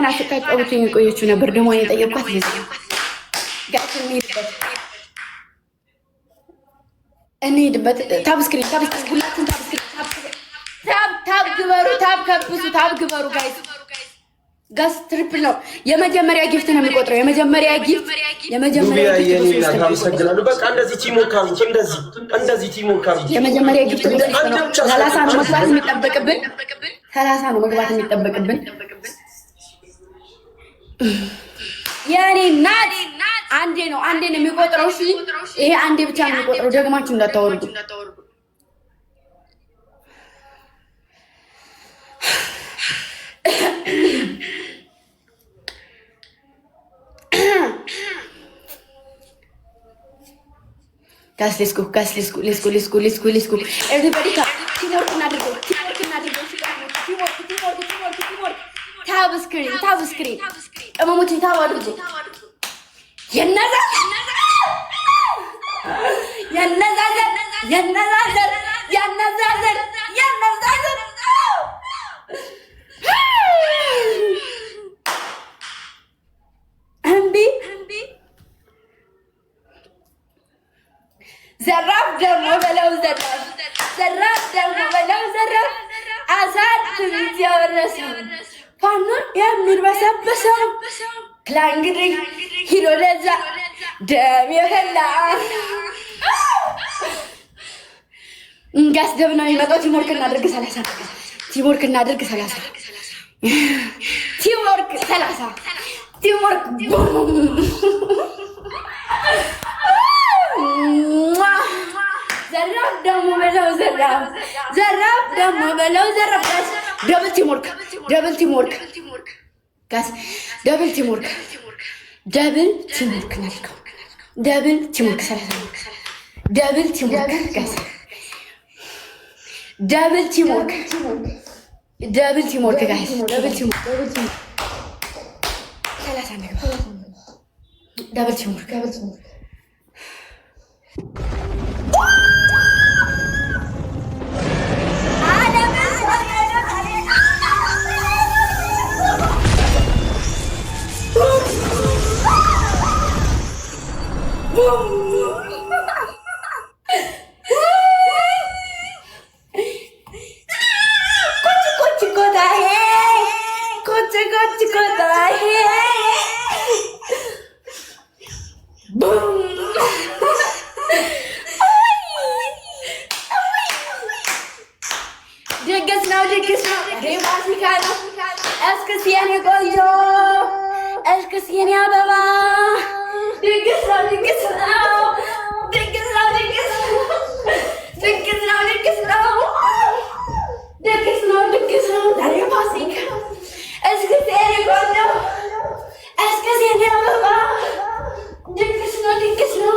አስቀጣውኝ ቆየች ነበር ደሞ የጠየቅኳት ለዚህ ጋር እንሂድበት ታብስክሪን ሁላችሁም ታብ ግበሩ ታብ ግበሩ ጋስ ትሪፕል ነው የመጀመሪያ ጊፍት ነው የሚቆጥረው የመጀመሪያ ጊፍት ታመሰግናለሁ በቃ እንደዚህ ቲሞካሩ እንደዚህ ቲሞካሩ የመጀመሪያ ጊፍት ነው 30 ነው መግባት የሚጠበቅብን 30 ነው መግባት የሚጠበቅብን ያኔ ናት አንዴ ነው የሚቆጥረው እሺ ይሄ አንዴ ብቻ ነው የሚቆጥረው ደግማችሁ እንዳታወርዱ Guys, let's go. Everybody come. Teamwork እናድርገው. Teamwork. Tab screen. እማሞቼ ታብ አድርጉ. የነዛዘር. ዘራፍ ደግሞ በለው ዘራፍ አሳት ያወረሰው ፋኑን የሚርበሰበሰው ክላንግድግ ሂዶ ለዛ ደም የፈላ ጋስ ደም ነው የሚመጣው ቲምወርክ እናድርግ 30 ቲምወርክ 30 ዘራፍ ደግሞ በለው ዘራፍ ደብል ቲምወርክ ጋስ ደብል ቲምወርክ ናልከው ደብል ቲምወርክ 30 ደብል ቲምወርክ ጋስ ደብል ቲምወርክ ጋስ ደብል ቲምወርክ 30 ነገር ደብል ቲምወርክ ድግስ ነው ሬማሲካ ነው እስክስ የኔ ቆንጆ እስክስ የኔ አበባ ድግስ ነው ሬማሲካ እስክስ የኔ ቆንጆ እስክስ የኔ አበባ ድግስ ነው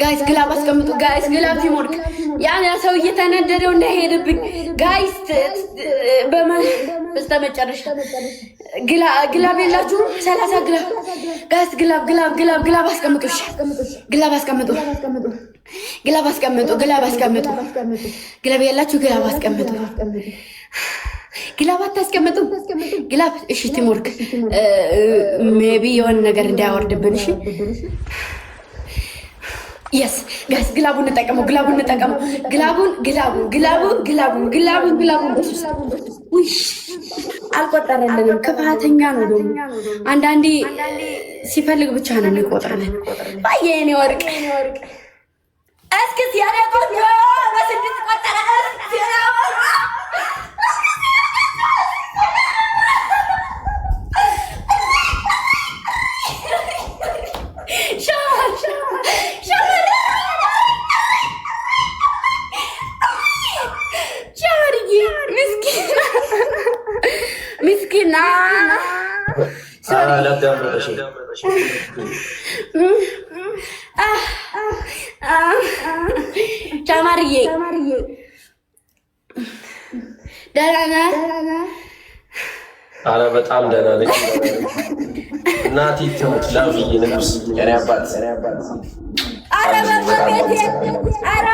ጋይስ ግላብ አስቀምጡ ጋይስ ግላብ ቲምወርክ ያ ሰው እየተነደደው እንዳይሄድብኝ ጋይስ በስተመጨረሻ ግላብ የላችሁ 30 ግላብ ጋይስ ግላብ አስቀምጡ እሺ ግላብ አስቀምጡ ግላብ የላችሁ ግላብ አስቀምጡ ግላብ አታስቀምጡ ግላብ እሺ ቲምወርክ ሜቢ የሆነ ነገር እንዳያወርድብን እሺ Yes, guys, ግላቡን እንጠቀመው ግላቡን ውይ አልቆጠረልንም ክፋተኛ ነው ደግሞ አንዳንዴ ሲፈልግ ብቻ ነው የሚቆጥርልን ባየኔ ወርቅ እስኪ ያለ ቆንጆ በስድስት ቆጠረ ድግስና ጨማርዬ ደህና ነህ? ኧረ በጣም ደህና ነኝ። እናቴ ትሙት ላምዬ ንጉስ የኔ አባት ኧረ በቤቴ ኧረ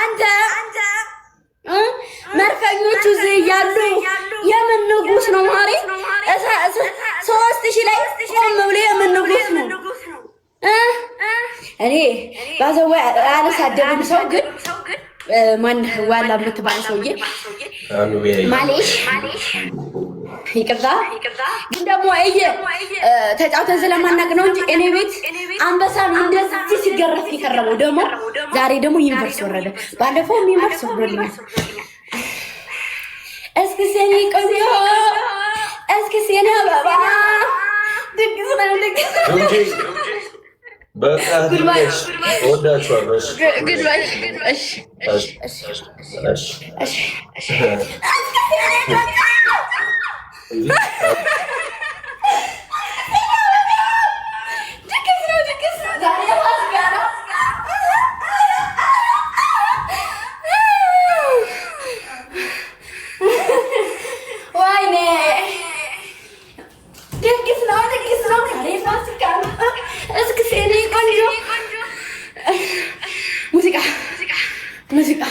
አንተ መርፈኞቹ እዚህ እያሉ የምን ንጉስ ነው ማሪ? 3000 ላይ ቆም ብሎ የምን ንጉስ ነው? እኔ ባዘው አልሳደብም ሰው ግን ማን ዋላ የምትባል ሰውዬ ማሌሽ ይቅርታ ግን ደግሞ ተጫውተን ስለማናቅ ነው እንጂ እኔ ቤት አንበሳ እንደዚህ ሲገረፍ የከረመው ደግሞ ዛሬ ደግሞ ዩኒቨርስ ወረደ። ባለፈው ዩኒቨርስ ወረደ። እስኪ ሰኔ ቆንጆ እስኪ ሰኔ አበባ ድግስ ነው ድግስ በቃ ድግስ ወዳችኋለሁ። እሺ ሙዚቃ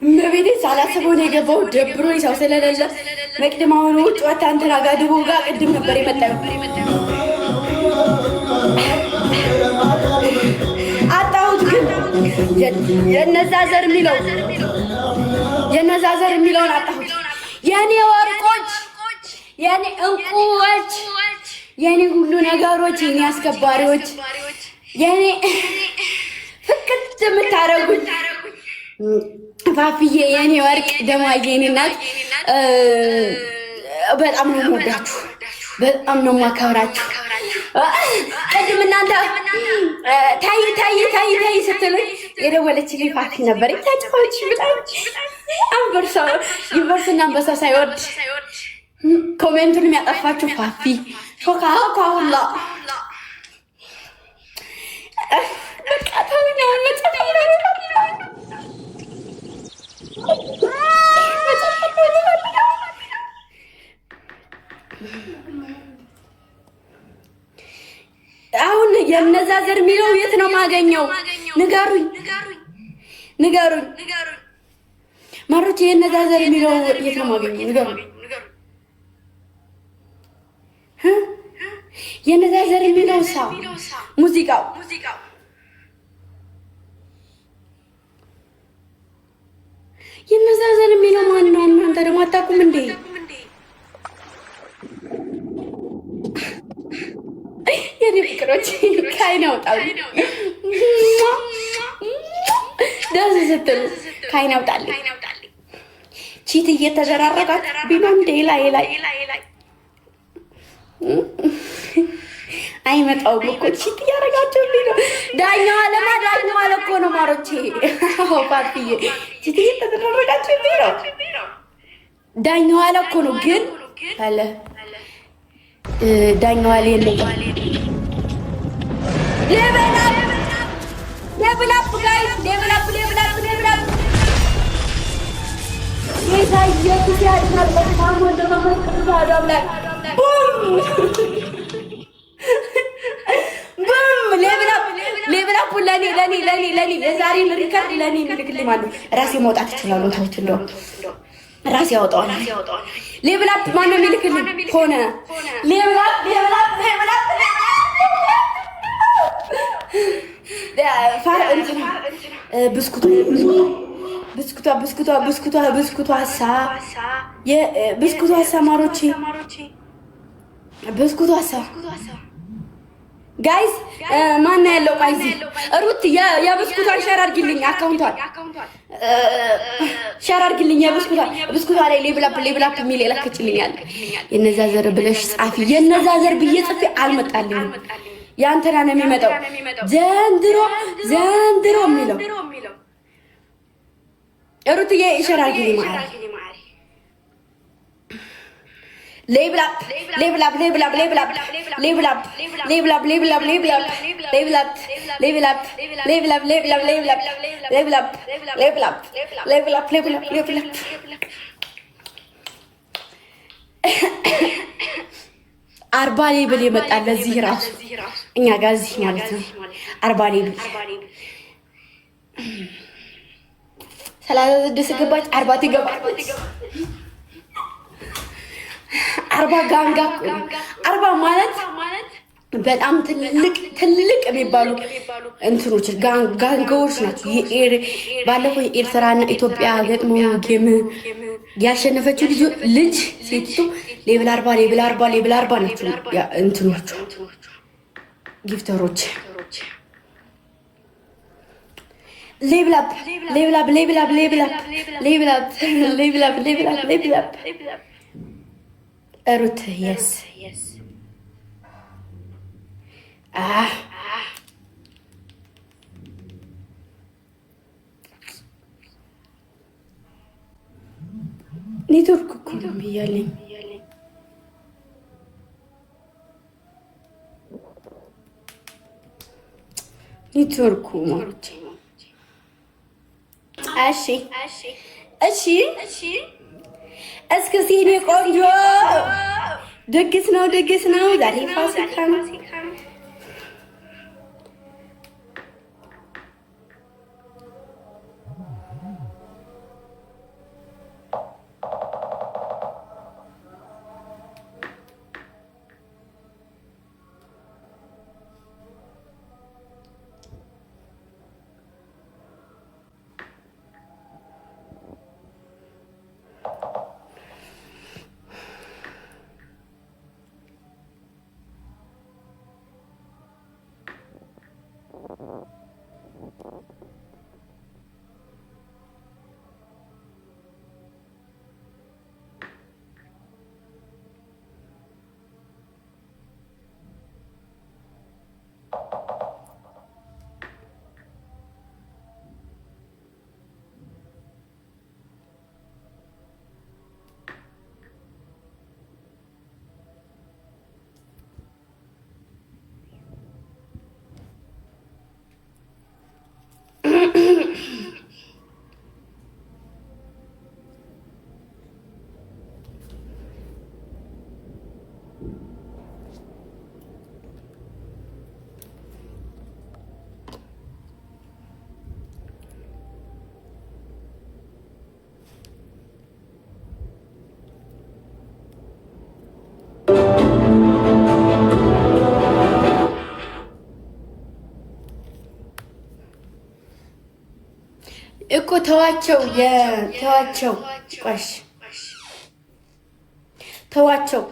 እመቤቴ ሳላስበው ነው የገባው። ደብሮኝ ሰው ስለሌለ መቅደም አሁን ውጭ ወጣ እንትና ጋር ድቦ ጋር ቅድም ነበር የመጣው አጣሁት። ግን የነዛ ዘር የሚለውን አጣሁት። የኔ ወርቆች፣ የኔ እንቁዎች፣ የኔ ሁሉ ነገሮች፣ የኔ አስከባሪዎች፣ የኔ ፍቅት የምታረጉኝ ፋፍዬ፣ የኔ ወርቅ፣ ደማዬ፣ የኔ እናት በጣም ነው የምወዳችሁ፣ በጣም ነው የማከብራችሁ። ቅድም እናንተ ታይ ስትሉኝ የደወለችልኝ ፋፊ ነበር። ታጫዎች በጣም ዩኒቨርስና አንበሳ ሳይወድ ኮሜንቱን የሚያጠፋችሁ ፋፊ ሾካ ሁላ በቃ ተውኝ። አሁን አሁን የነዛ ዘር የሚለው የት ነው ማገኘው? ንገሩኝ ማሮች፣ የነዛ ዘር የሚለው የት ነው ማገኘው? ንገሩኝ። የነዛ ዘር የሚለው ሙዚቃው የነዛ ዘር የሚለው ማን ነው? እናንተ ደግሞ አታውቁም እንዴ? የኔ ፍቅሮች ካይን ያውጣሉ። ደስ ስትሉ ካይን ያውጣልኝ። ቺት እየተደራረጋችሁ ቢሆን ላይ አይመጣውም እኮ ቺት እያደረጋችሁልኝ ነው። ዳኛዋ አለ እኮ ነው ማሮቼ። ፓርቲዬ ቺት እየተደራረጋችሁልኝ ነው። ዳኛዋ አለ እኮ ነው ግን አለ ዳኛዋ ሌለኝ ሌብላፕ ጋይስ ሌብላፕ የታየቱ ሲያድናል በጣም ወደ መመልከቱ አዳብላል ቡም ሌብላፕ ለኔ የዛሬ ሪከርድ ለኔ ልክልኝ ማለት ራሴ መውጣት ይችላል። ታውት እንደው ራሴ ያወጣዋል። ሌብላፕ ማን ነው የሚልክልኝ? ሆነ ሌብላፕ ፋር እንትና ብስኩቷ ማሮቼ ብስኩቷ ጋይስ ማን ያለው ቃይዚ ሩት የብስኩቷን ሸር አድርጊልኝ፣ አካውንቷን ሸር አድርጊልኝ። ብስኩቷ ላይ ሌብላፕ የሚል የለከችልኛል። የነዛ ዘር ብለሽ ጻፊ። የነዛ ዘር ብዬ ጽፌ አልመጣልኝም። ያንተና ነው የሚመጣው ዘንድሮ የሚለው ሩትዬ ይሸራል ጊዜ ማለት Label up. አርባ ሌብል የመጣ ለዚህ ራሱ እኛ ጋር እዚህ ማለት ነው። አርባ ሌብል 36 ገባች፣ 40 ትገባለች። 40 ጋንጋ 40 ማለት በጣም ትልቅ የሚባሉ እንትኖች ጋንጋዎች ናቸው። ባለፈው የኤርትራና ኢትዮጵያ ገጥሞ ጌም ያሸነፈችው ልጅ ሴቲቱ ሌብል 40 ናቸው እንትኖቹ ጊፍተሮች። ሌብል አፕ ሩት የስ ኔትወርክ እኮ ነው እያለኝ ኔትወርኩ ማለት እሺ እስከ ሲኔ ቆንጆ ደግስ ነው ዛሬ ፋሲካ ነው። እኮ ተዋቸው ቆሽ ተዋቸው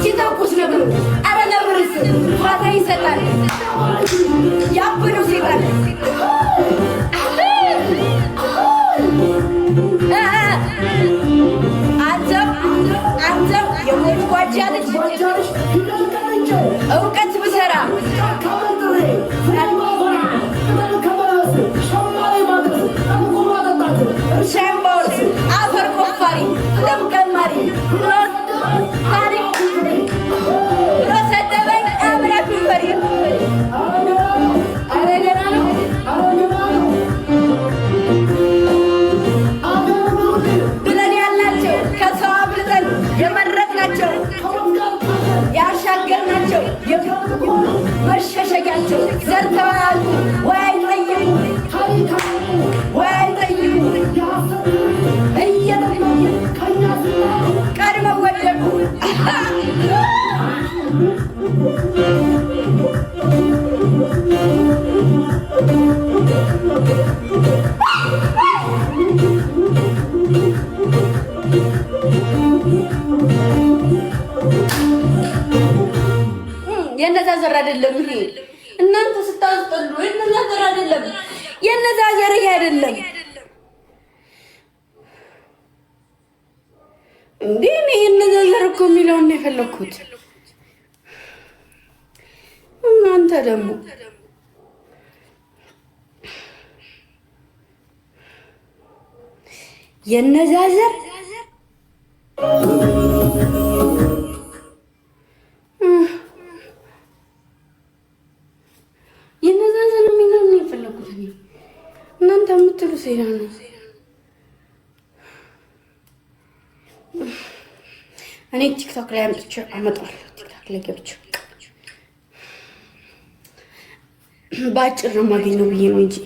ሲተኩስ ነበር። ኧረ ነብርስ ፋታ ይሰጣል። ያበደው ሴጣን አንተም የሞት ጓጃ ልጅ እውቀት ብሰራ ሻምባውስ አፈር ቆፋሪ ደም ቀማሪ ታሪክ ረሰደበኝ አምላክ ፈሪ አረገና ነው ብለን ያላቸው ከሰው አብልጠን የመረጥናቸው ያሻገርናቸው መሸሸጊያቸው ዘርተው ያሉ ወይ አይጠይቁ ወይ አይጠይቁ እየጠየቁ ቀድመው ወደቁ። የነዛ ዘር አይደለም ይሄ እናንተ ስታስጠሉ የነዛ ዘር አይደለም የነዛ ዘር ይሄ አይደለም እንዴ እኔ የነዛ ዘር እኮ የሚለውን ነው የፈለኩት እናንተ ደግሞ የነዛ ዘር እናንተ የምትሉ ሴራ ነው። እኔ ቲክቶክ ላይ አምጥቼ አመጣለሁ። ቲክቶክ ላይ ገብቼ በአጭር ነው የማገኘው ብዬ ነው እንጂ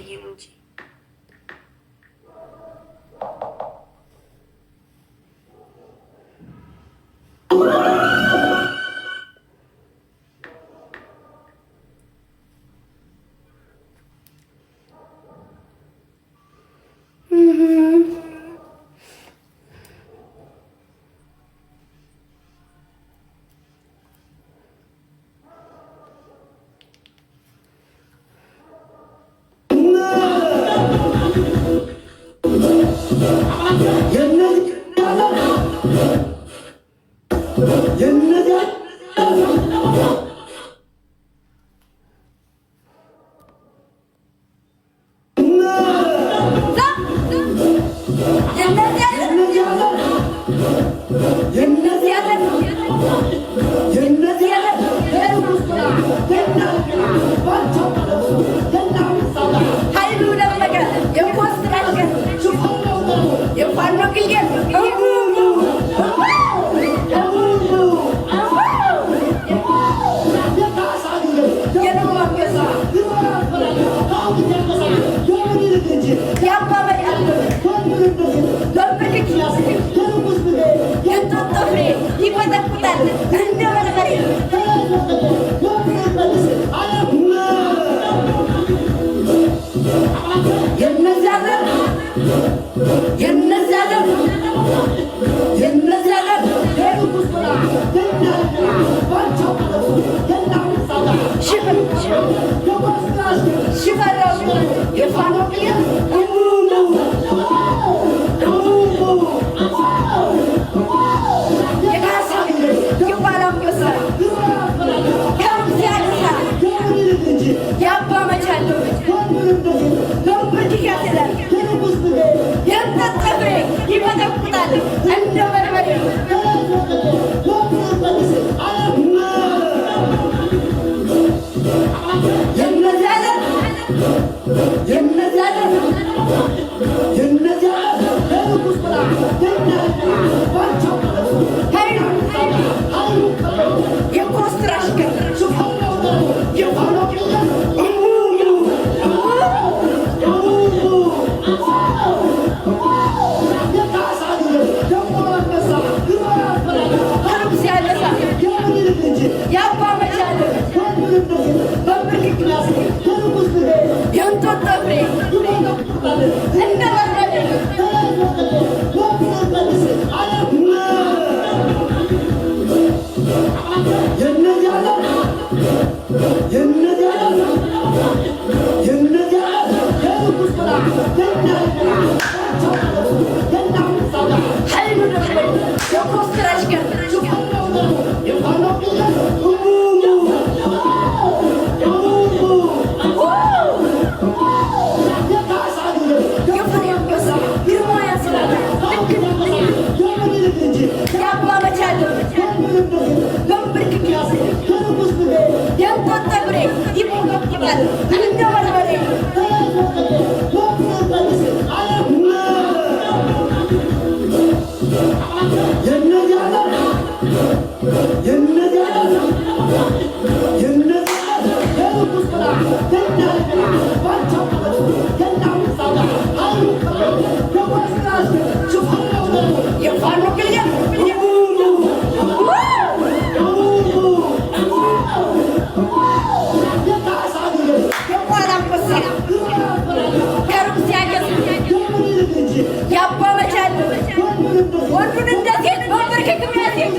ወንዱን እንደዚህ በበርከክ የሚያስይዝ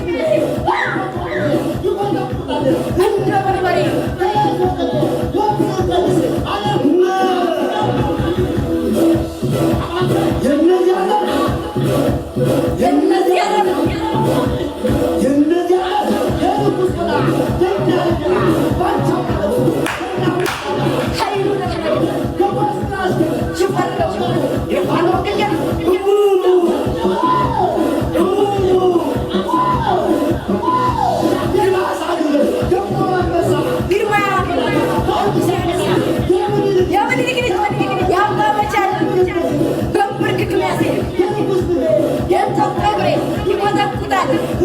እንደ በርበሬ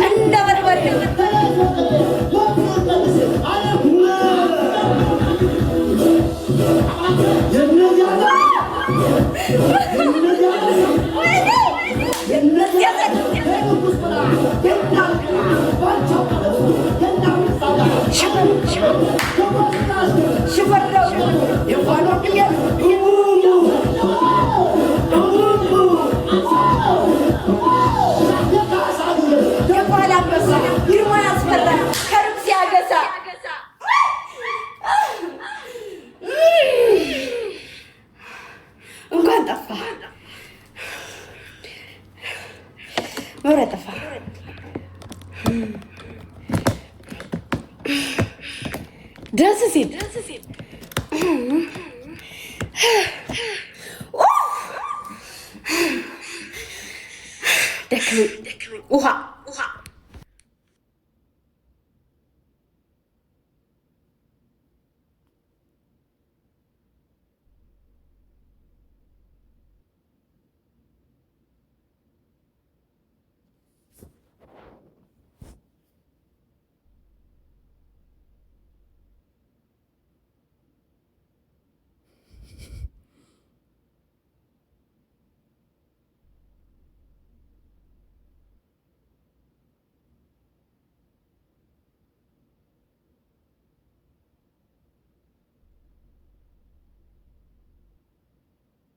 እንደ በርበሬ እንኳን ጠፋ መብራት ጠፋ። ደስ ሲል ደክመኝ ውሃ